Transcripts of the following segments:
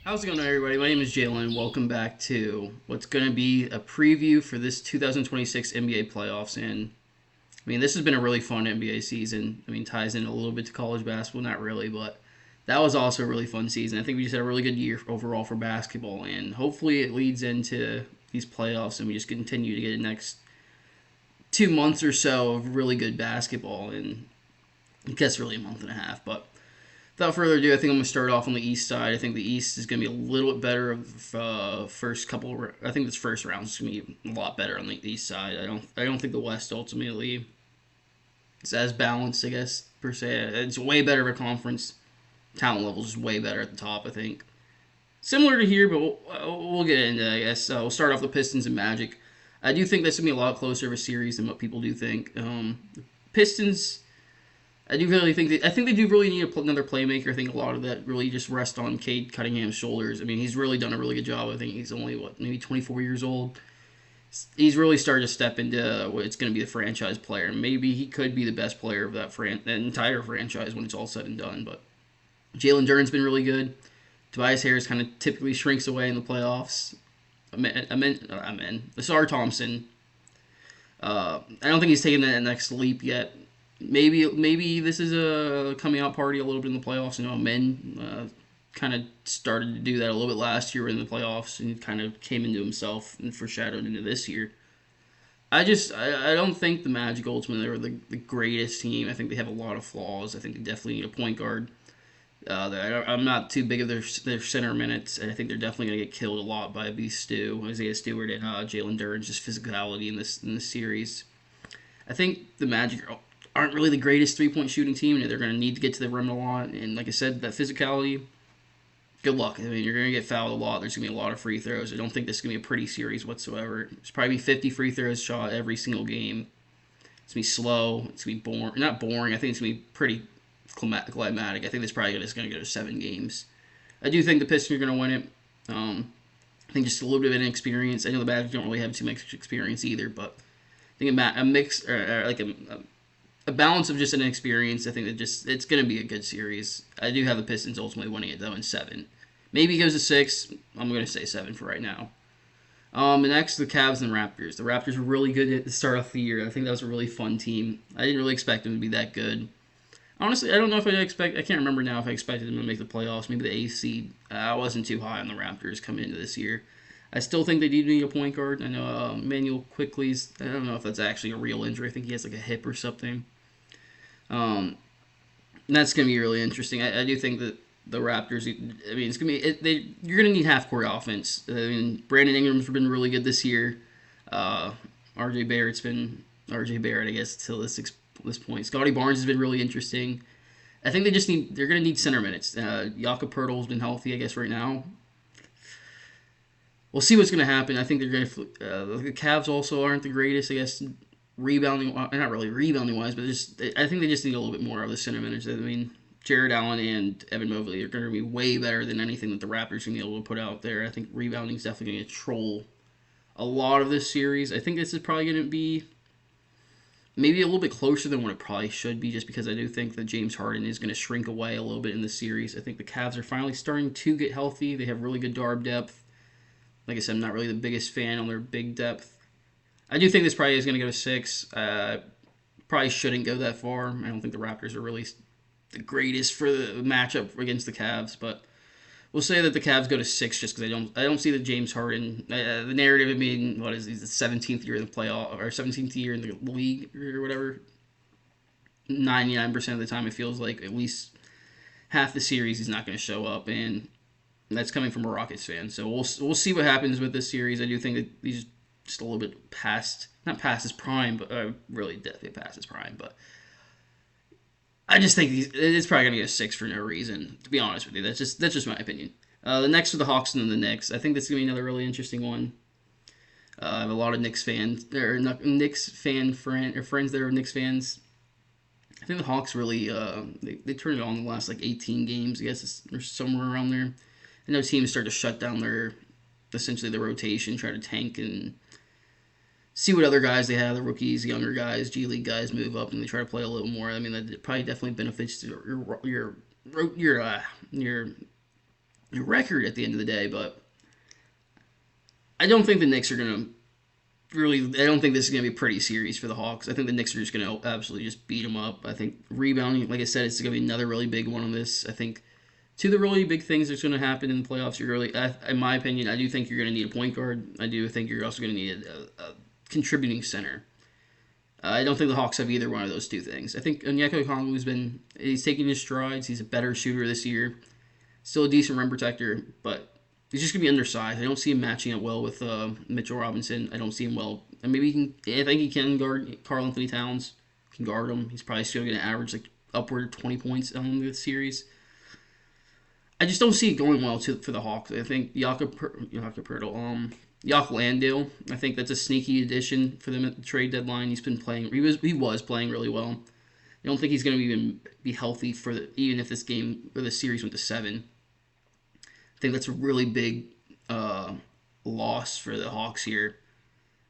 How's it going, everybody? My name is Jalen. Welcome back to what's going to be a preview for this 2026 NBA playoffs. And this has been a really fun NBA season. Ties in a little bit to college basketball, not really, but that was also a really fun season. I think we just had a really good year overall for basketball, and hopefully it leads into these playoffs, and we just continue to get the next 2 months or so of really good basketball, and I guess really a month and a half, but without further ado, I think I'm going to start off on the East side. I think the East is going to be a little bit better of first couple. I think this first round is going to be a lot better on the East side. I don't think the West ultimately is as balanced. I guess per se, it's way better of a conference. Talent level is way better at the top. I think similar to here, but we'll get into it, I guess. We'll start off the Pistons and Magic. I do think this is going to be a lot closer of a series than what people do think. Pistons. I do really think I think they do really need another playmaker. I think a lot of that really just rests on Cade Cunningham's shoulders. He's really done a really good job. I think he's only maybe 24 years old. He's really started to step into what it's going to be the franchise player. Maybe he could be the best player of that entire franchise when it's all said and done. But Jalen Duren's been really good. Tobias Harris kind of typically shrinks away in the playoffs. Asar Thompson. I don't think he's taken that next leap yet. Maybe this is a coming out party a little bit in the playoffs. Men kind of started to do that a little bit last year in the playoffs, and kind of came into himself and foreshadowed into this year. I don't think the Magic ultimately are the greatest team. I think they have a lot of flaws. I think they definitely need a point guard. I'm not too big of their center minutes, and I think they're definitely going to get killed a lot by Isaiah Stewart, and Jalen Duren's just physicality in this series. I think the Magic aren't really the greatest three-point shooting team, and they're going to need to get to the rim a lot. And like I said, that physicality, good luck. You're going to get fouled a lot. There's going to be a lot of free throws. I don't think this is going to be a pretty series whatsoever. There's probably 50 free throws shot every single game. It's going to be slow. It's going to be boring. Not boring. I think it's going to be pretty climatic. I think this probably just going to go to 7 games. I do think the Pistons are going to win it. I think just a little bit of inexperience. I know the Magic don't really have too much experience either, but I think a mix, or like a balance of just an experience. I think that it's going to be a good series. I do have the Pistons ultimately winning it, though, in 7. Maybe it goes to 6. I'm going to say 7 for right now. Next, the Cavs and Raptors. The Raptors were really good at the start of the year. I think that was a really fun team. I didn't really expect them to be that good. Honestly, I don't know if I can't remember now if I expected them to make the playoffs. Maybe the 8th seed. I wasn't too high on the Raptors coming into this year. I still think they do need a point guard. I know Manuel Quickly's. I don't know if that's actually a real injury. I think he has like a hip or something. That's going to be really interesting. I do think that the Raptors. It's going to be you're going to need half court offense. Brandon Ingram's been really good this year. RJ Barrett, I guess, till this point. Scotty Barnes has been really interesting. I think they're going to need center minutes. Jakob Poeltl's been healthy, I guess, right now. We'll see what's going to happen. I think they're going to. The Cavs also aren't the greatest, I guess, rebounding. Not really rebounding wise, but I think they just need a little bit more of the center minutes. Jared Allen and Evan Mobley are going to be way better than anything that the Raptors are going to be able to put out there. I think rebounding is definitely going to troll a lot of this series. I think this is probably going to be maybe a little bit closer than what it probably should be, just because I do think that James Harden is going to shrink away a little bit in this series. I think the Cavs are finally starting to get healthy. They have really good guard depth. Like I said, I'm not really the biggest fan on their big depth. I do think this probably is going to go to 6. Probably shouldn't go that far. I don't think the Raptors are really the greatest for the matchup against the Cavs, but we'll say that the Cavs go to 6 just because I don't see the James Harden the narrative of being he's the 17th year in the playoff or 17th year in the league or whatever. 99% of the time it feels like at least half the series he's not going to show up, and that's coming from a Rockets fan. So we'll see what happens with this series. I do think that he's just a little bit not past his prime, but really definitely past his prime. But I just think it's probably gonna get a 6 for no reason. To be honest with you, that's just my opinion. The next are the Hawks and the Knicks. I think this is gonna be another really interesting one. I have a lot of Knicks fans or Knicks friends that are Knicks fans. I think the Hawks really they turned it on the last like 18 games. I guess or somewhere around there. I know teams start to shut down essentially the rotation, try to tank and see what other guys they have, the rookies, younger guys, G League guys move up and they try to play a little more. That probably definitely benefits your record at the end of the day, but I don't think the Knicks are going to really. I don't think this is going to be a pretty series for the Hawks. I think the Knicks are just going to absolutely just beat them up. I think rebounding, like I said, it's going to be another really big one on this. I think two of the really big things that's going to happen in the playoffs. In my opinion, I do think you're going to need a point guard. I do think you're also going to need a contributing center. I don't think the Hawks have either one of those two things. I think Onyeka Okongwu's he's taking his strides. He's a better shooter this year. Still a decent rim protector, but he's just gonna be undersized. I don't see him matching up well with Mitchell Robinson. I don't see him well. And maybe he can. I think he can guard Karl Anthony Towns. Can guard him. He's probably still gonna average like upward of 20 points on the series. I just don't see it going well for the Hawks. I think Jock Landale. I think that's a sneaky addition for them at the trade deadline. He's been playing. He was playing really well. I don't think he's going to even be healthy even if this game or the series went to 7. I think that's a really big loss for the Hawks here.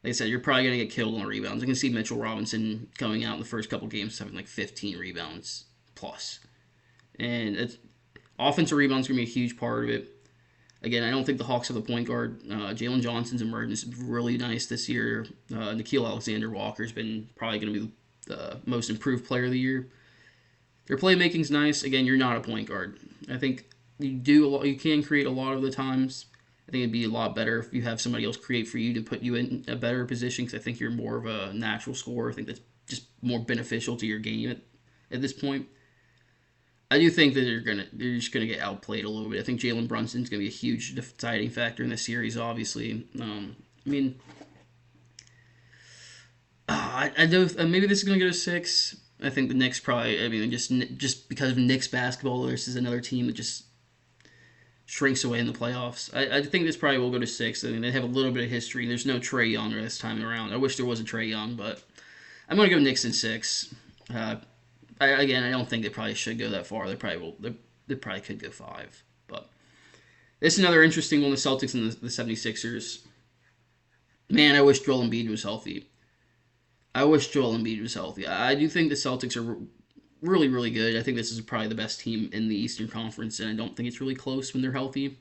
Like I said, you're probably going to get killed on rebounds. I can see Mitchell Robinson coming out in the first couple games having like 15 rebounds plus. And offensive rebounds are going to be a huge part of it. Again, I don't think the Hawks have a point guard. Jalen Johnson's emergence is really nice this year. Nickeil Alexander-Walker's been probably going to be the most improved player of the year. Their playmaking's nice. Again, you're not a point guard. I think you can create a lot of the times. I think it'd be a lot better if you have somebody else create for you to put you in a better position because I think you're more of a natural scorer. I think that's just more beneficial to your game at this point. I do think that they're just gonna get outplayed a little bit. I think Jalen Brunson's gonna be a huge deciding factor in this series. Obviously, I do. Maybe this is gonna go to 6. I think the Knicks probably. Just because of Knicks basketball, this is another team that just shrinks away in the playoffs. I think this probably will go to 6. They have a little bit of history. There's no Trae Young this time around. I wish there was a Trae Young, but I'm gonna go Knicks in 6. I don't think they probably should go that far. They probably could go 5. But this is another interesting one, the Celtics and the 76ers. Man, I wish Joel Embiid was healthy. I do think the Celtics are really, really good. I think this is probably the best team in the Eastern Conference, and I don't think it's really close when they're healthy.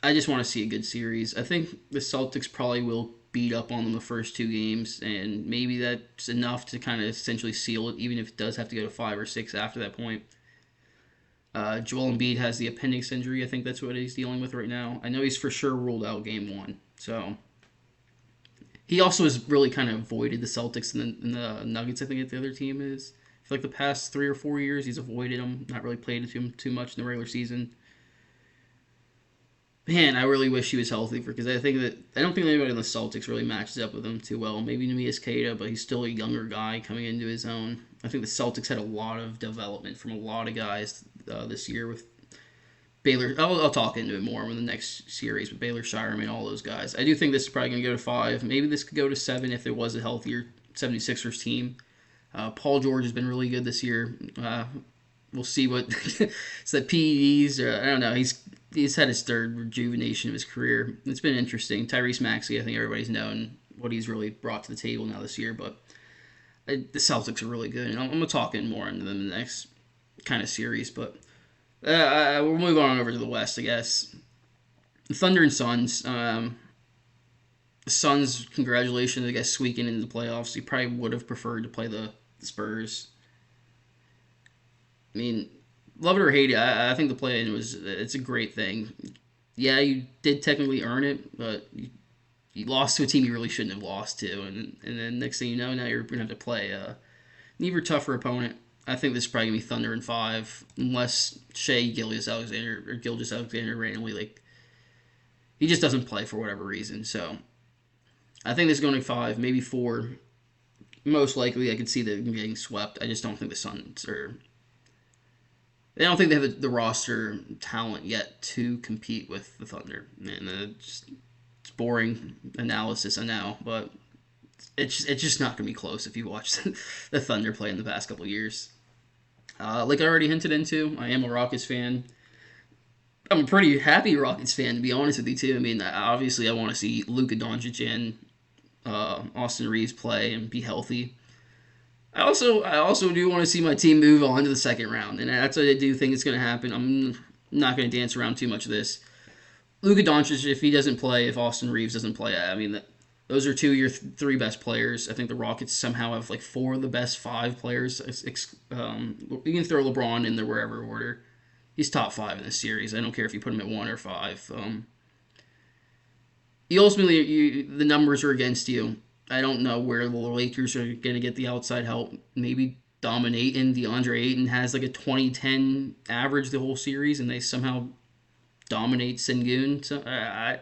I just want to see a good series. I think the Celtics probably will beat up on them the first 2 games, and maybe that's enough to kind of essentially seal it, even if it does have to go to 5 or 6 after that point. Joel Embiid has the appendix injury. I think that's what he's dealing with right now. I know he's for sure ruled out game 1. So he also has really kind of avoided the Celtics and the Nuggets, I think the other team is. I feel like the past 3 or 4 years, he's avoided them, not really played to him too much in the regular season. Man, I really wish he was healthy because I don't think anybody in the Celtics really matches up with him too well. Maybe Neemias Queta, but he's still a younger guy coming into his own. I think the Celtics had a lot of development from a lot of guys this year with Baylor. I'll talk into it more in the next series with Baylor, Shireman, all those guys. I do think this is probably going to go to 5. Maybe this could go to 7 if there was a healthier 76ers team. Paul George has been really good this year. We'll see what it's the PEDs. I don't know. He's had his third rejuvenation of his career. It's been interesting. Tyrese Maxey, I think everybody's known what he's really brought to the table now this year. But the Celtics are really good, and I'm gonna talk more into them in the next kind of series. But we'll move on over to the West, I guess. The Thunder and Suns. The Suns, congratulations, I guess, squeaking into the playoffs. You probably would have preferred to play the Spurs. I mean, love it or hate it, I think the play-in it's a great thing. Yeah, you did technically earn it, but you lost to a team you really shouldn't have lost to, and then next thing you know, now you're going to have to play an even tougher opponent. I think this is probably going to be Thunder in 5, unless Gilgeous-Alexander randomly, he just doesn't play for whatever reason, so I think this is going to be 5, maybe 4. Most likely, I could see them getting swept. I just don't think the Suns are... I don't think they have the roster talent yet to compete with the Thunder. And it's boring analysis, I know, but it's just not going to be close if you watch the Thunder play in the past couple of years. Like I already hinted into, I am a Rockets fan. I'm a pretty happy Rockets fan, to be honest with you, too. I mean, obviously, I want to see Luka Doncic and Austin Reeves play and be healthy. I also do want to see my team move on to the second round, and that's what I do think is going to happen. I'm not going to dance around too much of this. Luka Doncic, if he doesn't play, if Austin Reeves doesn't play, I mean, those are two of your three best players. I think the Rockets somehow have like four of the best five players. You can throw LeBron in there wherever order. He's top five in this series. I don't care if you put him at one or five. The numbers are against you. I don't know where the Lakers are going to get the outside help. Maybe dominate, and DeAndre Ayton has like a 2010 average the whole series, and they somehow dominate Sengun. So I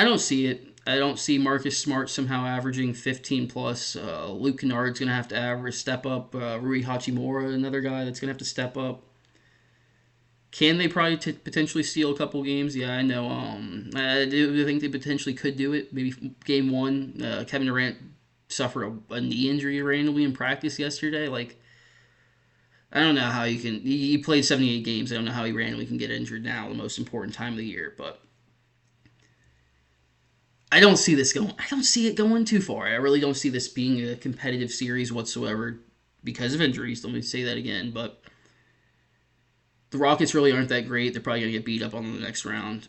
don't see it. I don't see Marcus Smart somehow averaging 15 plus. Luke Kennard's going to have to step up. Rui Hachimura, another guy that's going to have to step up. Can they probably potentially steal a couple games? Yeah, I know. I do think they potentially could do it. Maybe game one, Kevin Durant suffered a knee injury randomly in practice yesterday. Like, I don't know how you can. He played 78 games. I don't know how he randomly can get injured now, the most important time of the year. But I don't see this going. I don't see it going too far. I really don't see this being a competitive series whatsoever because of injuries. Let me say that again. But the Rockets really aren't that great. They're probably going to get beat up on the next round.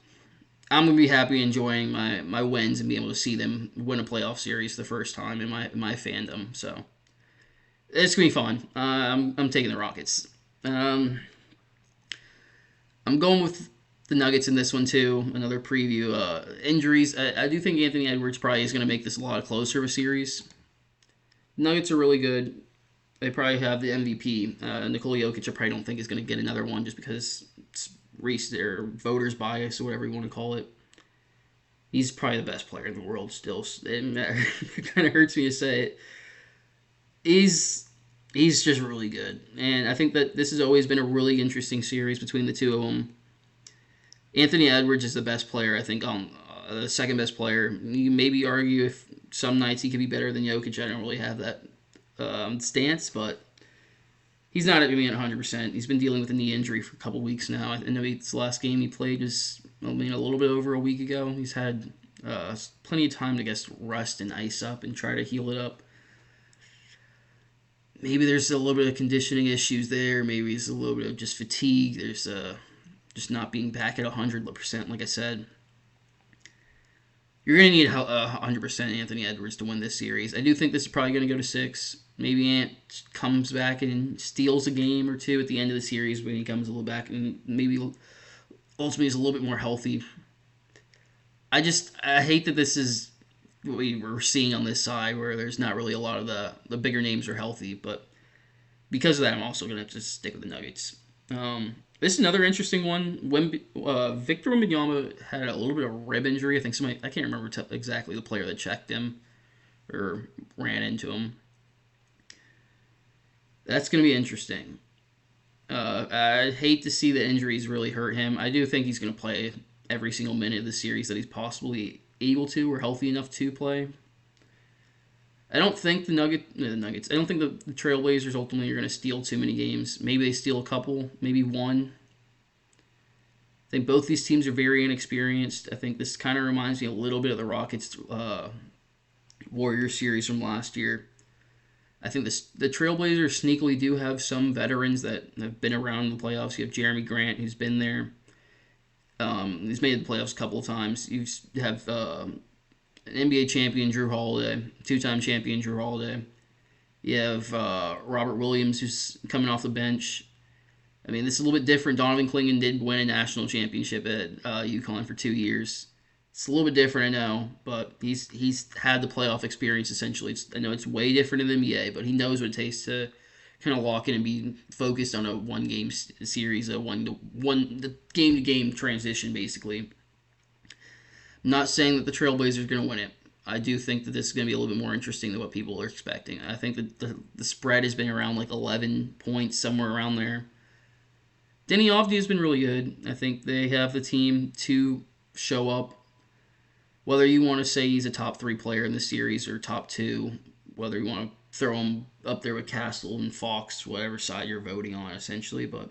I'm going to be happy enjoying my wins and being able to see them win a playoff series the first time in my fandom. So it's going to be fun. I'm taking the Rockets. I'm going with the Nuggets in this one too. Another preview. Injuries. I do think Anthony Edwards probably is going to make this a lot closer of a series. Nuggets are really good. They probably have the MVP. Nikola Jokic, I probably don't think is going to get another one just because it's their voters' bias or whatever you want to call it. He's probably the best player in the world still. It kind of hurts me to say it. He's just really good. And I think that this has always been a really interesting series between the two of them. Anthony Edwards is the best player, I think, the second best player. You can maybe argue if some nights he could be better than Jokic. I don't really have that stance, but he's not even at 100%. He's been dealing with a knee injury for a couple weeks now. I know the last game he played was a little bit over a week ago. He's had plenty of time to guess rest and ice up and try to heal it up. Maybe there's a little bit of conditioning issues there. Maybe it's a little bit of just fatigue. There's just not being back at 100%, like I said. You're going to need 100% Anthony Edwards to win this series. I do think this is probably going to go to 6. Maybe Ant comes back and steals a game or two at the end of the series when he comes a little back and maybe ultimately is a little bit more healthy. I hate that this is what we're seeing on this side where there's not really a lot of the bigger names are healthy, but because of that, I'm also going to have to stick with the Nuggets. This is another interesting one. When Victor Wembanyama had a little bit of rib injury, I can't remember exactly the player that checked him or ran into him. That's going to be interesting. I hate to see the injuries really hurt him. I do think he's going to play every single minute of the series that he's possibly able to or healthy enough to play. I don't think the Nuggets. I don't think the Trailblazers ultimately are going to steal too many games. Maybe they steal a couple, maybe one. I think both these teams are very inexperienced. I think this kind of reminds me a little bit of the Rockets Warriors series from last year. I think the Trailblazers sneakily do have some veterans that have been around in the playoffs. You have Jeremy Grant, who's been there. He's made the playoffs a couple of times. You have an NBA champion, Drew Holiday, two-time champion, Drew Holiday. You have Robert Williams, who's coming off the bench. I mean, this is a little bit different. Donovan Clingan did win a national championship at UConn for 2 years. It's a little bit different, I know, but he's had the playoff experience, essentially. I know it's way different in the NBA, but he knows what it takes to kind of lock in and be focused on a one-game series, the game-to-game transition, basically. I'm not saying that the Trailblazers are going to win it. I do think that this is going to be a little bit more interesting than what people are expecting. I think that the spread has been around like 11 points, somewhere around there. Denny Avdija has been really good. I think they have the team to show up. Whether you want to say he's a top 3 player in the series or top 2, whether you want to throw him up there with Castle and Fox, whatever side you're voting on, essentially. But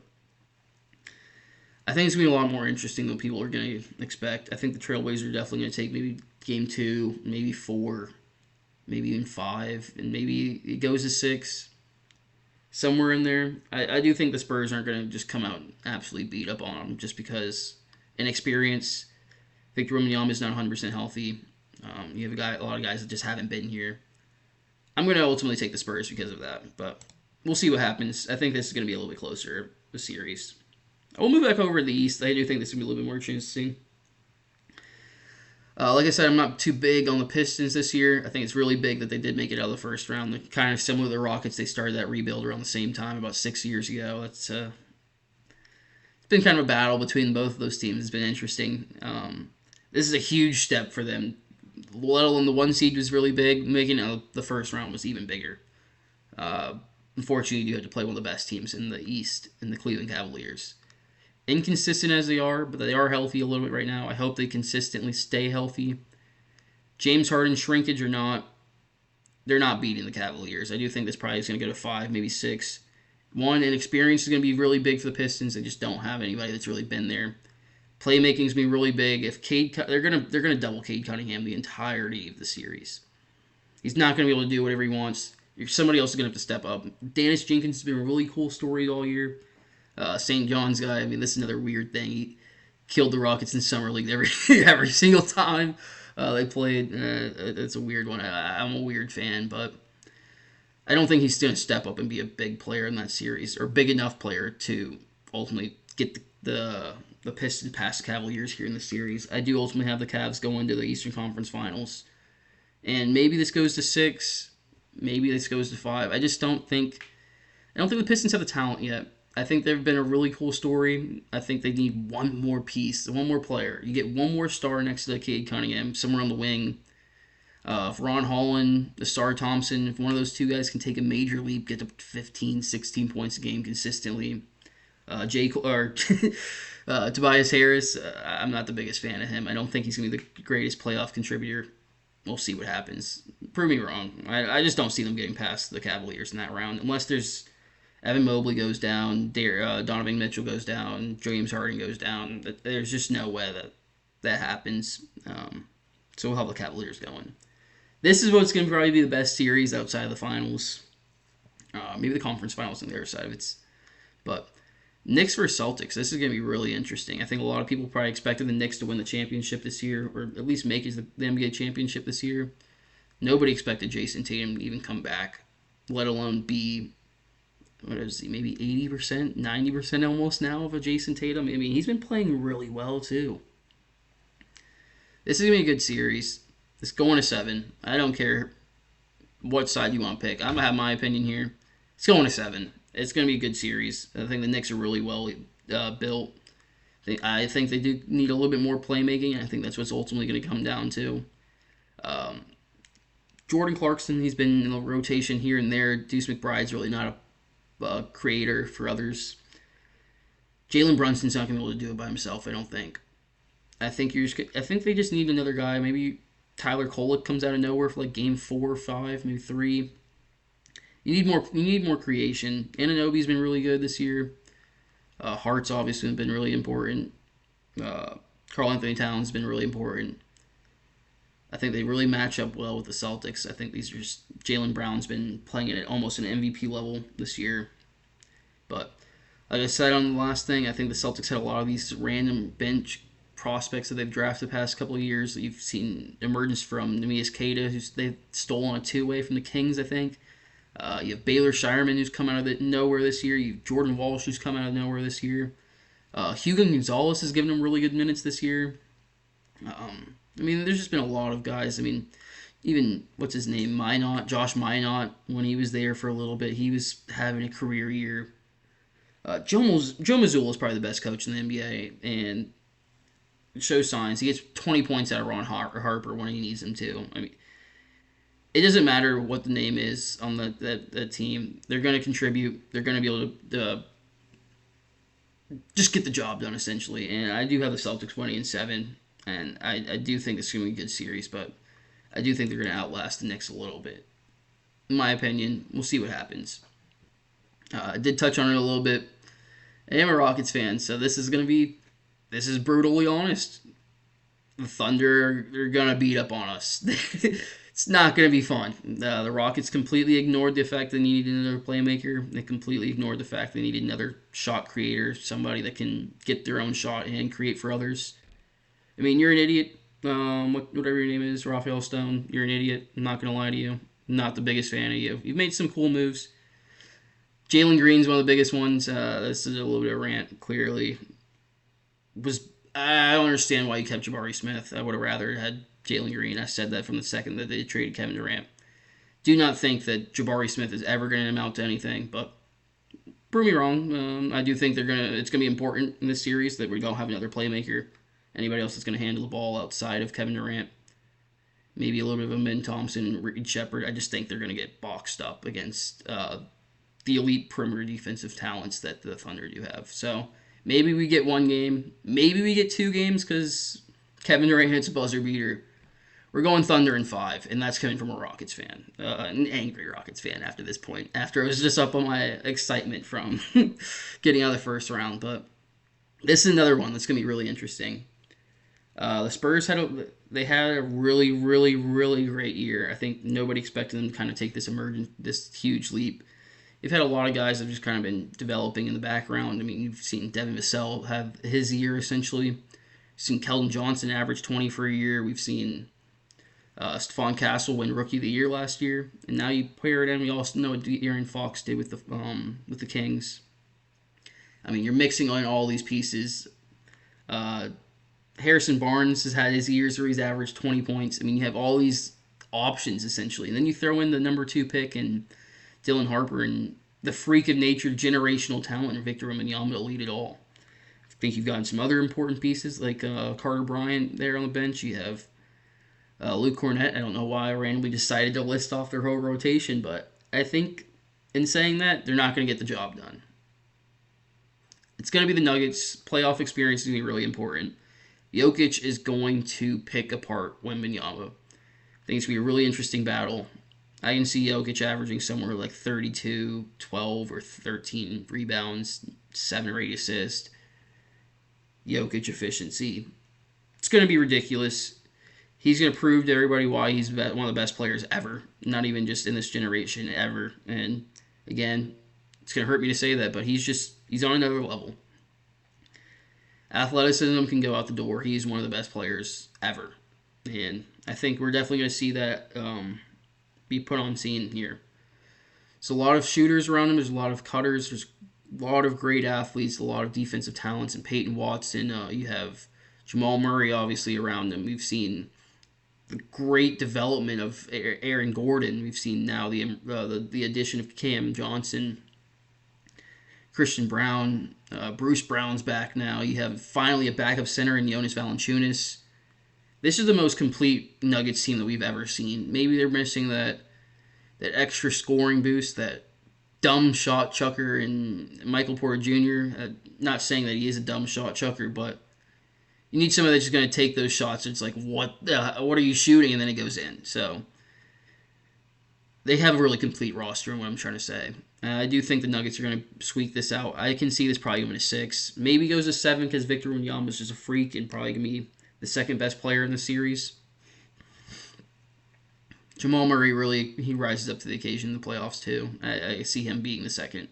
I think it's going to be a lot more interesting than people are going to expect. I think the Trailblazers are definitely going to take maybe game 2, maybe 4, maybe even 5, and maybe it goes to 6. somewhere in there. I do think the Spurs aren't going to just come out and absolutely beat up on them just because inexperience. Victor Wembanyama is not 100% healthy. You have a lot of guys that just haven't been here. I'm going to ultimately take the Spurs because of that, but we'll see what happens. I think this is going to be a little bit closer, the series. I will move back over to the East. I do think this is going to be a little bit more interesting. Like I said, I'm not too big on the Pistons this year. I think it's really big that they did make it out of the first round. They're kind of similar to the Rockets. They started that rebuild around the same time, about 6 years ago. It's been kind of a battle between both of those teams. It's been interesting. This is a huge step for them. Let alone the 1 seed was really big. Making it the first round was even bigger. Unfortunately, you had to play one of the best teams in the East, in the Cleveland Cavaliers. Inconsistent as they are, but they are healthy a little bit right now. I hope they consistently stay healthy. James Harden shrinkage or not, they're not beating the Cavaliers. I do think this probably is going to go to 5, maybe 6. One, inexperience is going to be really big for the Pistons. They just don't have anybody that's really been there. Playmaking is going to be really big. If they're going to double Cade Cunningham the entirety of the series. He's not going to be able to do whatever he wants. Somebody else is going to have to step up. Dennis Jenkins has been a really cool story all year. St. John's guy, I mean, this is another weird thing. He killed the Rockets in Summer League every single time they played. It's a weird one. I'm a weird fan, but I don't think he's going to step up and be a big player in that series, or big enough player to ultimately get the Pistons past the Cavaliers here in the series. I do ultimately have the Cavs going to the Eastern Conference Finals. And maybe this goes to 6. Maybe this goes to 5. I don't think the Pistons have the talent yet. I think they've been a really cool story. I think they need one more piece, one more player. You get one more star next to Cade Cunningham, somewhere on the wing. If Ron Holland, Asar Thompson, if one of those two guys can take a major leap, get to 15, 16 points a game consistently. Tobias Harris, I'm not the biggest fan of him. I don't think he's going to be the greatest playoff contributor. We'll see what happens. Prove me wrong. I just don't see them getting past the Cavaliers in that round, unless there's Evan Mobley goes down, Donovan Mitchell goes down, James Harden goes down. There's just no way that happens. So we'll have the Cavaliers going. This is what's going to probably be the best series outside of the finals. Maybe the conference finals on the other side of it. But Knicks versus Celtics. This is going to be really interesting. I think a lot of people probably expected the Knicks to win the championship this year, or at least make it to the NBA championship this year. Nobody expected Jason Tatum to even come back, let alone be, what is he, maybe 80%, 90% almost now of a Jason Tatum. I mean, he's been playing really well, too. This is going to be a good series. It's going to 7. I don't care what side you want to pick. I'm going to have my opinion here. It's going to 7. It's going to be a good series. I think the Knicks are really well built. I think they do need a little bit more playmaking, and I think that's what's ultimately going to come down to. Jordan Clarkson, he's been in the rotation here and there. Deuce McBride's really not a creator for others. Jalen Brunson's not going to be able to do it by himself, I don't think. I think they just need another guy. Maybe Tyler Kolek comes out of nowhere for like game 4 or 5, maybe 3. You need more creation. Anunoby's been really good this year. Hart's obviously been really important. Karl Anthony Towns has been really important. I think they really match up well with the Celtics. I think these are just Jaylen Brown's been playing at almost an MVP level this year. But like I said on the last thing, I think the Celtics had a lot of these random bench prospects that they've drafted the past couple of years. You've seen emergence from Neemias Queta, who's they've stolen a 2-way from the Kings, I think. You have Baylor Shireman, who's come out of nowhere this year. You have Jordan Walsh, who's come out of nowhere this year. Hugo Gonzalez has given him really good minutes this year. I mean, there's just been a lot of guys. I mean, even, what's his name, Josh Minot, when he was there for a little bit, he was having a career year. Joe Mazzulla is probably the best coach in the NBA, and it shows signs. He gets 20 points out of Ron Harper when he needs him to. I mean, it doesn't matter what the name is on the team. They're going to contribute. They're going to be able to just get the job done, essentially. And I do have the Celtics winning in 7. And I do think it's going to be a good series, but I do think they're going to outlast the Knicks a little bit. In my opinion, we'll see what happens. I did touch on it a little bit. I am a Rockets fan, so this is brutally honest. The Thunder are going to beat up on us. It's It's not going to be fun. The Rockets completely ignored the fact they needed another playmaker. They completely ignored the fact they needed another shot creator, somebody that can get their own shot and create for others. I mean, you're an idiot. Whatever your name is, Raphael Stone, you're an idiot. I'm not going to lie to you. Not the biggest fan of you. You've made some cool moves. Jalen Green's one of the biggest ones. This is a little bit of a rant, clearly. I don't understand why you kept Jabari Smith. I would have rather had Jalen Green. I said that from the second that they traded Kevin Durant. Do not think that Jabari Smith is ever going to amount to anything, but prove me wrong. I do think it's going to be important in this series that we don't have another playmaker. Anybody else that's going to handle the ball outside of Kevin Durant. Maybe a little bit of a Min Thompson, Reed Shepard. I just think they're going to get boxed up against the elite perimeter defensive talents that the Thunder do have. So maybe we get one game. Maybe we get 2 games because Kevin Durant hits a buzzer beater. We're going Thunder in 5, and that's coming from a Rockets fan. An angry Rockets fan after this point. After I was just up on my excitement from getting out of the first round. But this is another one that's going to be really interesting. The Spurs had a really, really, really great year. I think nobody expected them to kind of take this huge leap. You've had a lot of guys that have just kind of been developing in the background. I mean, you've seen Devin Vassell have his year, essentially. You've seen Keldon Johnson average 20 for a year. We've seen Stephon Castle win Rookie of the Year last year. And now you pair it in. We also know what De'Aaron Fox did with the Kings. I mean, you're mixing on all these pieces. Harrison Barnes has had his years where he's averaged 20 points. I mean, you have all these options, essentially. And then you throw in the number 2 pick and Dylan Harper and the freak of nature, generational talent, and Victor Wembanyama to lead it all. I think you've gotten some other important pieces like Carter Bryant there on the bench. You have Luke Cornett. I don't know why I randomly decided to list off their whole rotation, but I think in saying that, they're not going to get the job done. It's going to be the Nuggets. Playoff experience is going to be really important. Jokic is going to pick apart Wembanyama. I think it's going to be a really interesting battle. I can see Jokic averaging somewhere like 32, 12, or 13 rebounds, 7 or 8 assists. Jokic efficiency. It's going to be ridiculous. He's going to prove to everybody why he's one of the best players ever. Not even just in this generation, ever. And again, it's going to hurt me to say that, but he's on another level. Athleticism can go out the door. He's one of the best players ever. And I think we're definitely going to see that be put on scene here. There's a lot of shooters around him. There's a lot of cutters. There's a lot of great athletes, a lot of defensive talents. And Peyton Watson, you have Jamal Murray, obviously, around him. We've seen the great development of Aaron Gordon. We've seen now the addition of Cam Johnson, Christian Brown, Bruce Brown's back now. You have finally a backup center in Jonas Valanciunas. This is the most complete Nuggets team that we've ever seen. Maybe they're missing that extra scoring boost, that dumb shot chucker in Michael Porter Jr. Not saying that he is a dumb shot chucker, but you need somebody that's just going to take those shots. It's like, what are you shooting? And then it goes in. So they have a really complete roster, what I'm trying to say. I do think the Nuggets are going to squeak this out. I can see this probably going to 6. Maybe goes to 7 because Victor Wembanyama is just a freak and probably going to be the second best player in the series. Jamal Murray he rises up to the occasion in the playoffs too. I see him being the second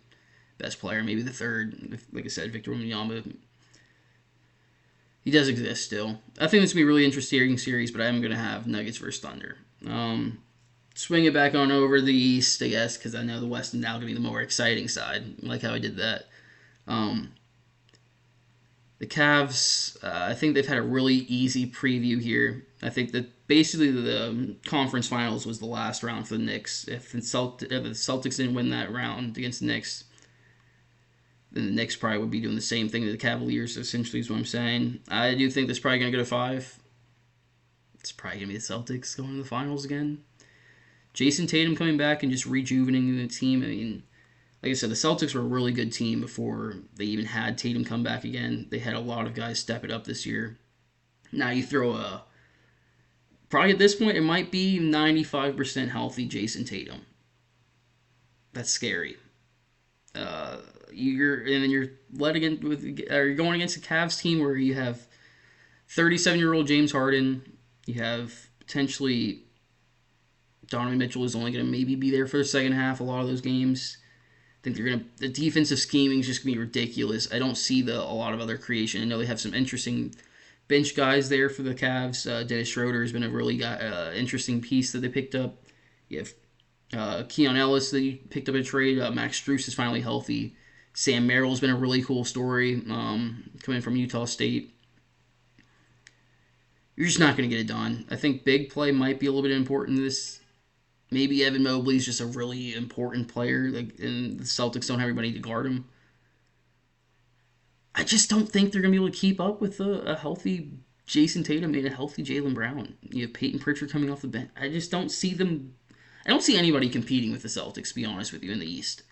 best player, maybe the third. Like I said, Victor Wembanyama, he does exist still. I think this will be a really interesting series, but I'm going to have Nuggets versus Thunder. Swing it back on over the East, I guess, because I know the West is now going to be the more exciting side. I like how I did that. The Cavs, I think they've had a really easy preview here. I think that basically the conference finals was the last round for the Knicks. If the Celtics didn't win that round against the Knicks, then the Knicks probably would be doing the same thing to the Cavaliers, essentially is what I'm saying. I do think that's probably going to go to 5. It's probably going to be the Celtics going to the finals again. Jason Tatum coming back and just rejuvenating the team. I mean, like I said, the Celtics were a really good team before they even had Tatum come back again. They had a lot of guys step it up this year. Now you throw probably at this point, it might be 95% healthy Jason Tatum. That's scary. You're going against a Cavs team where you have 37-year-old James Harden. You have potentially Donovan Mitchell is only going to maybe be there for the second half. A lot of those games. I think the defensive scheming is just going to be ridiculous. I don't see a lot of other creation. I know they have some interesting bench guys there for the Cavs. Dennis Schroeder has been a really interesting piece that they picked up. You have Keon Ellis that you picked up in a trade. Max Strus is finally healthy. Sam Merrill's been a really cool story coming from Utah State. You're just not going to get it done. I think big play might be a little bit important in this. Maybe Evan Mobley's just a really important player, and the Celtics don't have anybody to guard him. I just don't think they're going to be able to keep up with a healthy Jason Tatum and a healthy Jaylen Brown. You have Peyton Pritchard coming off the bench. I just don't see them. I don't see anybody competing with the Celtics, to be honest with you, in the East.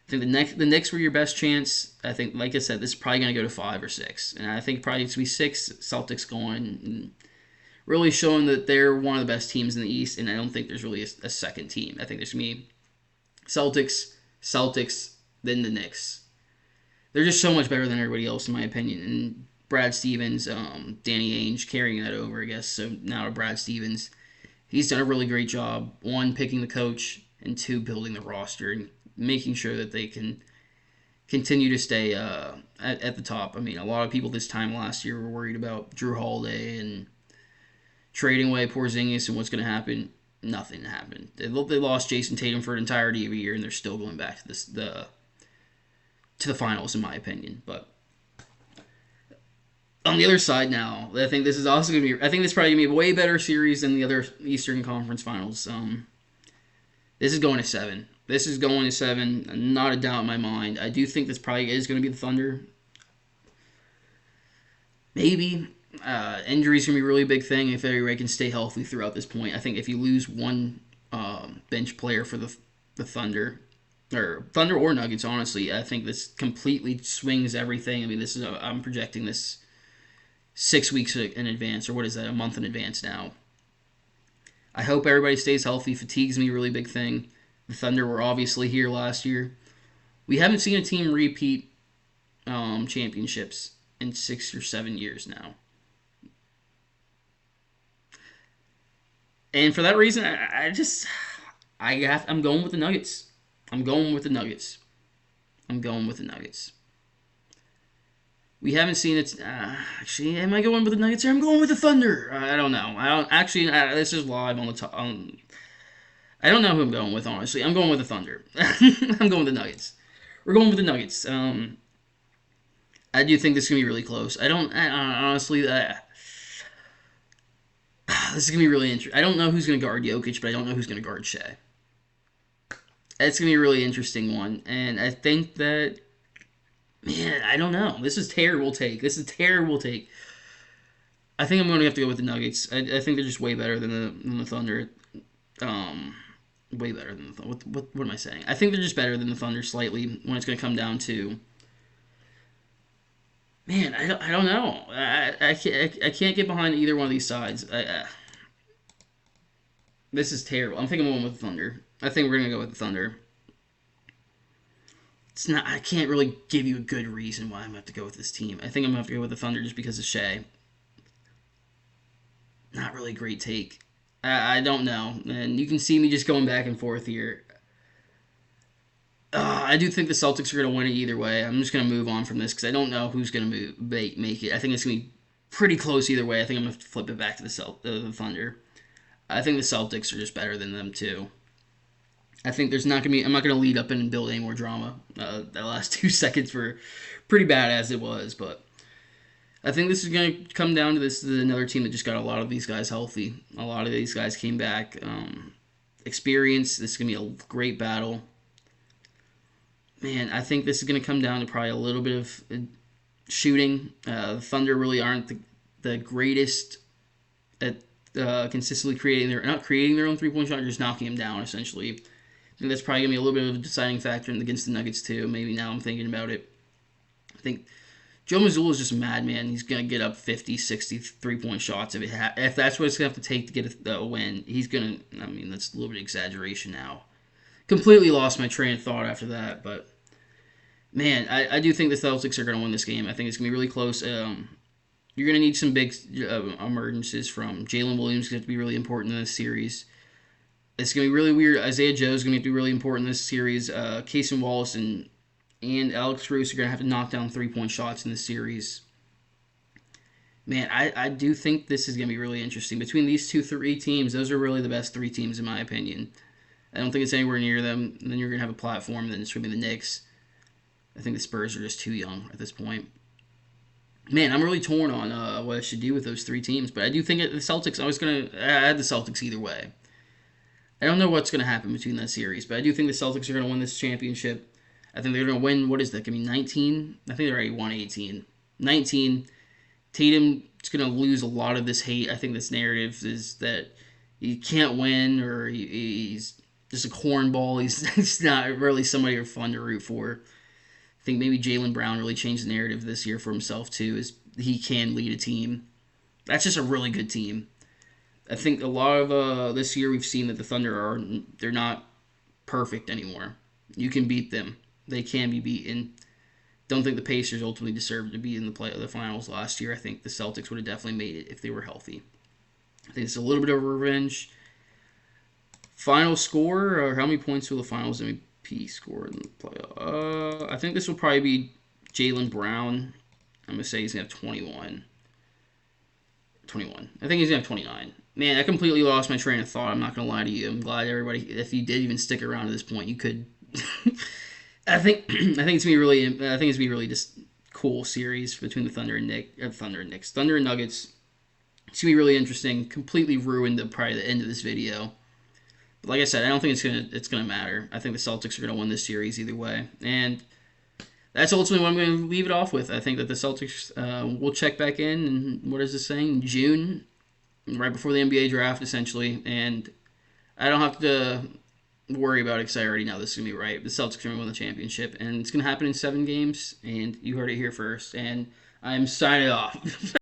I think the Knicks were your best chance. I think, like I said, this is probably going to go to 5 or 6. And I think probably it's going to be 6, Celtics going, and really showing that they're one of the best teams in the East, and I don't think there's really a second team. I think there's going to be Celtics, then the Knicks. They're just so much better than everybody else, in my opinion. And Brad Stevens, Danny Ainge carrying that over, I guess. So now to Brad Stevens. He's done a really great job, 1, picking the coach, and 2, building the roster and making sure that they can continue to stay at the top. I mean, a lot of people this time last year were worried about Drew Holiday and trading away Porzingis and what's going to happen. Nothing happened. They lost Jason Tatum for an entirety of a year, and they're still going back to the finals, in my opinion. But on the other side now, I think this is also going to be. I think this is probably going to be a way better series than the other Eastern Conference Finals. This is going to 7. This is going to 7. Not a doubt in my mind. I do think this probably is going to be the Thunder. Maybe. Injuries going to be a really big thing if everybody can stay healthy throughout this point. I think if you lose one bench player for the Thunder, or Nuggets, honestly, I think this completely swings everything. I mean, I'm projecting this 6 weeks in advance, or what is that, a month in advance now. I hope everybody stays healthy. Fatigue's going to be a really big thing. The Thunder were obviously here last year. We haven't seen a team repeat championships in 6 or 7 years now. And for that reason, I'm going with the Nuggets. I'm going with the Nuggets. We haven't seen it. Actually, am I going with the Nuggets or I'm going with the Thunder? I don't know. This is live on the top. I don't know who I'm going with, honestly. I'm going with the Thunder. I'm going with the Nuggets. We're going with the Nuggets. I do think this is going to be really close. Honestly, this is going to be really interesting. I don't know who's going to guard Jokic, but I don't know who's going to guard Shea. It's going to be a really interesting one. And I think that, man, I don't know. This is a terrible take. I think I'm going to have to go with the Nuggets. I think they're just way better than the Thunder. Way better than the Thunder. What am I saying? I think they're just better than the Thunder slightly when it's going to come down to. Man, I don't know. I can't get behind either one of these sides. This is terrible. I think I'm going with the Thunder. I think we're going to go with the Thunder. It's not. I can't really give you a good reason why I'm going to have to go with this team. I think I'm going to have to go with the Thunder just because of Shea. Not really a great take. I don't know. And you can see me just going back and forth here. I do think the Celtics are going to win it either way. I'm just going to move on from this because I don't know who's going to make it. I think it's going to be pretty close either way. I think I'm going to flip it back to the Thunder. I think the Celtics are just better than them too. I think there's not going to be. I'm not going to lead up and build any more drama. The last 2 seconds were pretty bad as it was, but I think this is going to come down to this is another team that just got a lot of these guys healthy. A lot of these guys came back. Experience. This is going to be a great battle. Man, I think this is going to come down to probably a little bit of shooting. The Thunder really aren't the greatest at consistently creating their own 3-point shot, just knocking them down essentially. I think that's probably going to be a little bit of a deciding factor against the Nuggets too. Maybe now I'm thinking about it. I think Joe Mazzulla is just a madman. He's going to get up 50, 60 3-point shots. If that's what it's going to have to take to get a win, he's going to, I mean, that's a little bit of exaggeration now. Completely lost my train of thought after that, but man, I do think the Celtics are going to win this game. I think it's going to be really close. You're going to need some big emergencies from Jalen Williams. Going to be really important in this series. It's gonna be really weird. Isaiah Joe is gonna be really important in this series. Casey Wallace and Alex Cruz are gonna have to knock down 3-point shots in this series. Man, I do think this is going to be really interesting. Between these three teams, those are really the best three teams, in my opinion. I don't think it's anywhere near them. And then you're going to have a platform, then it's going to be the Knicks. I think the Spurs are just too young at this point. Man, I'm really torn on what I should do with those three teams. But I do think the Celtics, I was going to add the Celtics either way. I don't know what's going to happen between that series, but I do think the Celtics are going to win this championship. I think they're going to win, what is that, going to be 19? I think they already won 18. 19. Tatum's going to lose a lot of this hate. I think this narrative is that he can't win or he's just a cornball. He's not really somebody you're fun to root for. I think maybe Jaylen Brown really changed the narrative this year for himself, too, is he can lead a team. That's just a really good team. I think a lot of this year we've seen that the Thunder they're not perfect anymore. You can beat them. They can be beaten. Don't think the Pacers ultimately deserved to be in the finals last year. I think the Celtics would have definitely made it if they were healthy. I think it's a little bit of revenge. Final score, or how many points will the Finals MVP score in the playoff? I think this will probably be Jaylen Brown. I'm going to say he's going to have 21. 21. I think he's going to have 29. Man, I completely lost my train of thought. I'm not going to lie to you. I'm glad everybody, if you did even stick around to this point, you could. I think it's gonna be really just cool series between the Thunder and Nuggets. It's gonna be really interesting. Completely ruined probably the end of this video. But like I said, I don't think it's gonna matter. I think the Celtics are gonna win this series either way, and that's ultimately what I'm gonna leave it off with. I think that the Celtics will check back in what is this saying? June, right before the NBA draft, essentially, and I don't have to worry about it because I already know this is going to be right. The Celtics are going to win the championship, and it's going to happen in 7 games, and you heard it here first, and I'm signing off.